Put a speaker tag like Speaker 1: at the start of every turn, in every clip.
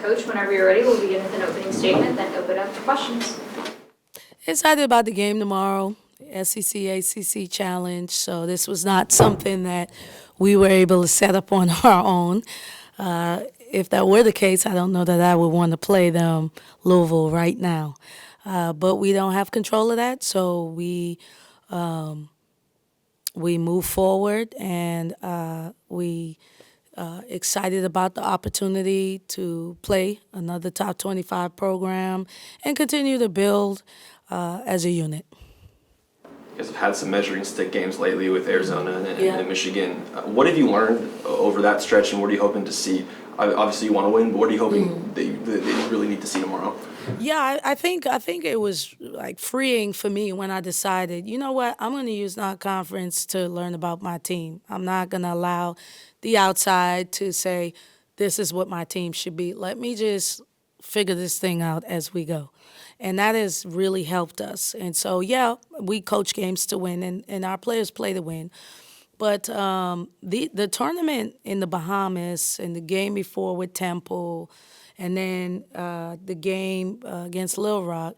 Speaker 1: Coach, whenever you're ready, we'll begin with an opening statement, then open up to questions.
Speaker 2: Excited about the game tomorrow, SEC ACC Challenge. So this was not something that we were able to set up on our own. If that were the case, I don't know that I would want to play them Louisville right now. But we don't have control of that, so we move forward, and we excited about the opportunity to play another top 25 program and continue to build as a unit.
Speaker 3: You guys have had some measuring stick games lately with Arizona and
Speaker 2: Yeah.
Speaker 3: Michigan. What have you learned over that stretch, and what are you hoping to see? Obviously, you want to win, but what are you hoping that you really need to see tomorrow?
Speaker 2: Yeah, I think it was like freeing for me when I decided, you know what, I'm going to use non-conference to learn about my team. I'm not going to allow the outside to say this is what my team should be. Let me just figure this thing out as we go. And that has really helped us. And so, yeah, we coach games to win, and our players play to win. But the tournament in the Bahamas and the game before with Temple and then the game against Little Rock,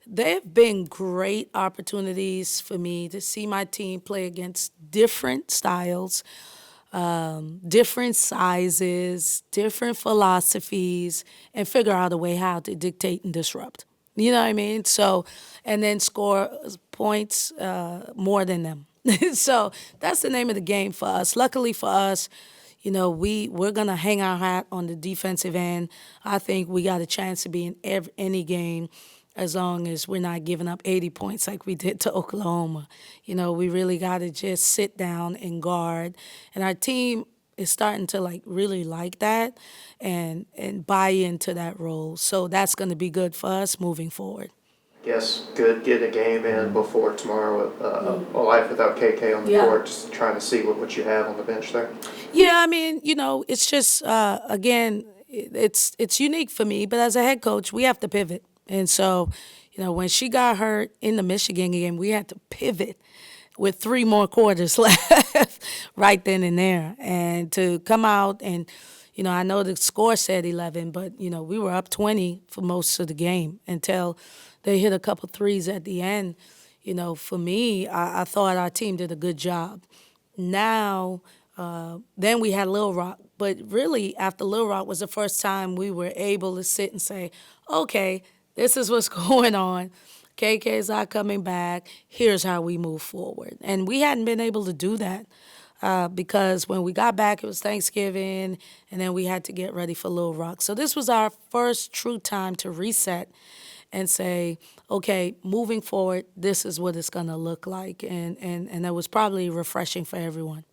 Speaker 2: they've been great opportunities for me to see my team play against different styles, different sizes, different philosophies, and figure out a way how to dictate and disrupt. You know what I mean? So, and then score points more than them. So that's the name of the game for us. Luckily for us, you know, we're going to hang our hat on the defensive end. I think we got a chance to be in any game as long as we're not giving up 80 points like we did to Oklahoma. You know, we really got to just sit down and guard. And our team is starting to really like that and buy into that role. So that's going to be good for us moving forward.
Speaker 4: Yes, good getting a game in before tomorrow. A life without KK on the court, just trying to see what you have on the bench there.
Speaker 2: Yeah, I mean, you know, it's just again, it's unique for me. But as a head coach, we have to pivot, and so, you know, when she got hurt in the Michigan game, we had to pivot with 3 more quarters left right then and there, and to come out and. You know, I know the score said 11, but, you know, we were up 20 for most of the game until they hit a couple threes at the end. You know, for me, I thought our team did a good job. Now, then we had Little Rock. But really, after Little Rock was the first time we were able to sit and say, okay, this is what's going on. KK's not coming back. Here's how we move forward. And we hadn't been able to do that. Because when we got back, it was Thanksgiving, and then we had to get ready for Little Rock. So this was our first true time to reset and say, okay, moving forward, this is what it's going to look like. And that was probably refreshing for everyone.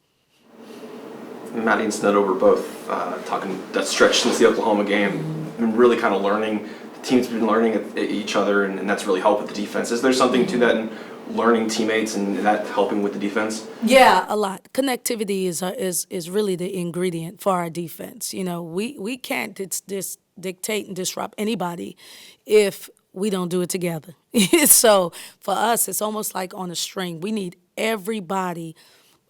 Speaker 3: Maddie and Snedo were both talking that stretch since the Oklahoma game, and really kind of learning. The team's been learning at each other, and that's really helped with the defense. Is there something to that in learning teammates and that helping with the defense?
Speaker 2: Yeah, a lot. Connectivity is really the ingredient for our defense. You know, we can't dictate and disrupt anybody if we don't do it together. So for us, it's almost like on a string. We need everybody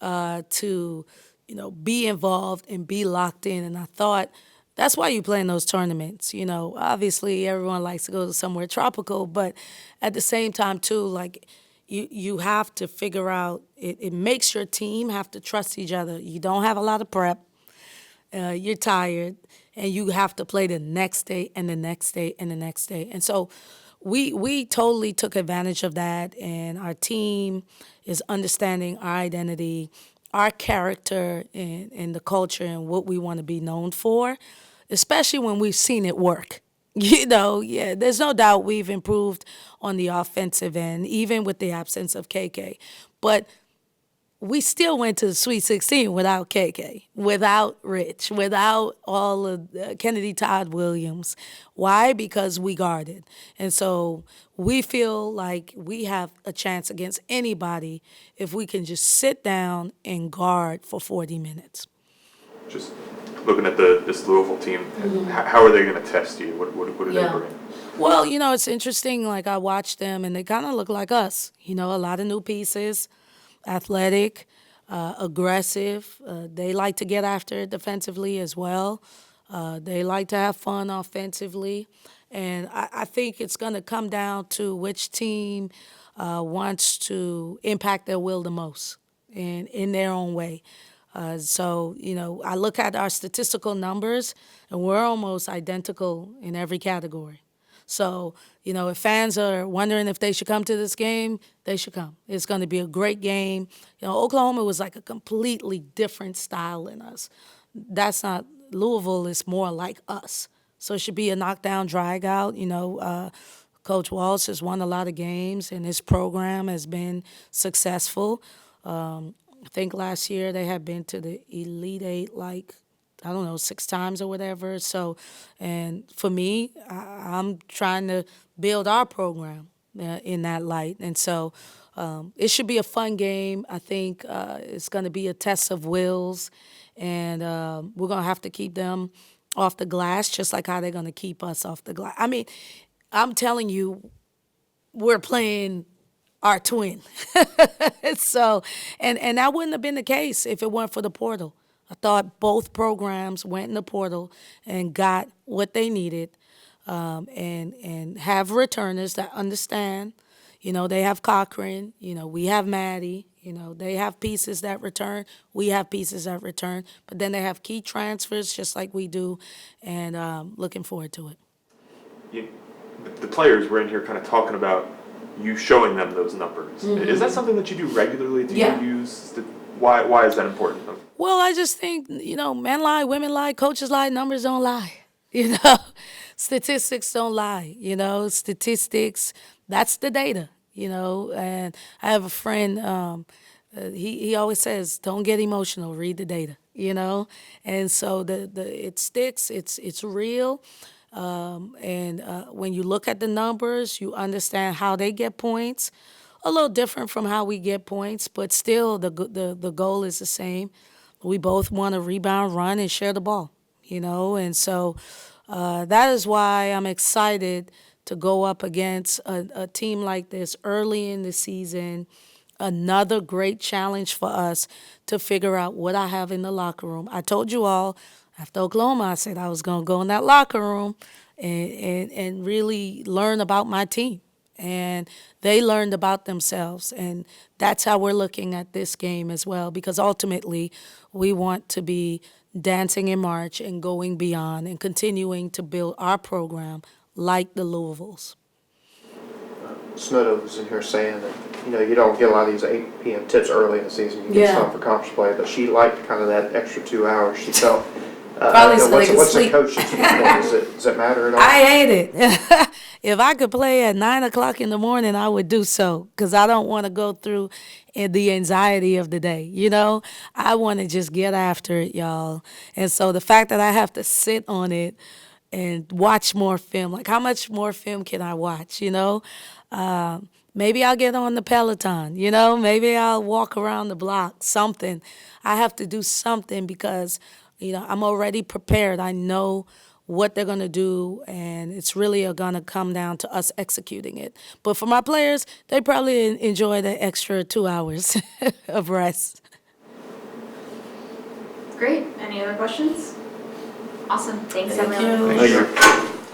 Speaker 2: to, you know, be involved and be locked in. And I thought that's why you play in those tournaments. You know, obviously everyone likes to go to somewhere tropical, but at the same time too, like you have to figure out, it makes your team have to trust each other. You don't have a lot of prep. You're tired, and you have to play the next day and the next day and the next day. And so we totally took advantage of that, and our team is understanding our identity, our character, and the culture and what we want to be known for, especially when we've seen it work. You know, yeah, there's no doubt we've improved on the offensive end, even with the absence of KK. But we still went to the Sweet 16 without KK, without Rich, without all of Kennedy Todd Williams. Why? Because we guarded. And so we feel like we have a chance against anybody if we can just sit down and guard for 40 minutes.
Speaker 5: Just looking at this Louisville team, how are they going to test you? What do they bring?
Speaker 2: Well, you know, it's interesting. Like, I watched them, and they kind of look like us. You know, a lot of new pieces, athletic, aggressive. They like to get after it defensively as well. They like to have fun offensively, and I think it's going to come down to which team wants to impact their will the most in their own way. So, I look at our statistical numbers, and we're almost identical in every category. So, if fans are wondering if they should come to this game, they should come. It's going to be a great game. Oklahoma was like a completely different style than us. That's not, Louisville is more like us. So it should be a knockdown, drag out. Coach Walsh has won a lot of games, and his program has been successful. I think last year they had been to the Elite Eight like, I don't know, 6 times or whatever. So, and for me, I'm trying to build our program in that light. And so it should be a fun game. I think it's going to be a test of wills, and we're going to have to keep them off the glass just like how they're going to keep us off the glass. I mean, I'm telling you, we're playing our twin. So, and that wouldn't have been the case if it weren't for the portal. I thought both programs went in the portal and got what they needed, and have returners that understand. They have Cochran. We have Maddie. They have pieces that return. We have pieces that return. But then they have key transfers just like we do, and looking forward to it.
Speaker 5: The players were in here kind of talking about you showing them those numbers. Mm-hmm. Is that something that you do regularly? Do you use why is that important?
Speaker 2: Well, I just think, men lie, women lie, coaches lie, numbers don't lie. Statistics don't lie. Statistics, that's the data. And I have a friend, he always says, don't get emotional, read the data. And so it sticks, it's real. And when you look at the numbers, you understand how they get points. A little different from how we get points, but still the goal is the same. We both want to rebound, run, and share the ball, And so that is why I'm excited to go up against a team like this early in the season. Another great challenge for us to figure out what I have in the locker room. I told you all, after Oklahoma, I said I was going to go in that locker room and really learn about my team. And they learned about themselves. And that's how we're looking at this game as well, because ultimately we want to be dancing in March and going beyond and continuing to build our program like the Louisvilles.
Speaker 4: Snowden was in here saying that, you don't get a lot of these 8 p.m. tips early in the season. You get some for conference play, but she liked kind of that extra 2 hours. She felt,
Speaker 2: probably so they could
Speaker 4: what's
Speaker 2: sleep.
Speaker 4: The coach does it matter at all?
Speaker 2: I hate it. If I could play at 9 o'clock in the morning, I would do so, because I don't want to go through the anxiety of the day. I want to just get after it, y'all. And so the fact that I have to sit on it and watch more film, like how much more film can I watch? Maybe I'll get on the Peloton. Maybe I'll walk around the block. Something. I have to do something because I'm already prepared. I know what they're going to do, and it's really going to come down to us executing it. But for my players, they probably enjoy the extra 2 hours of rest.
Speaker 1: Great. Any other questions? Awesome. Thanks,
Speaker 2: Thank
Speaker 1: Emily.
Speaker 2: you.
Speaker 4: Thank you.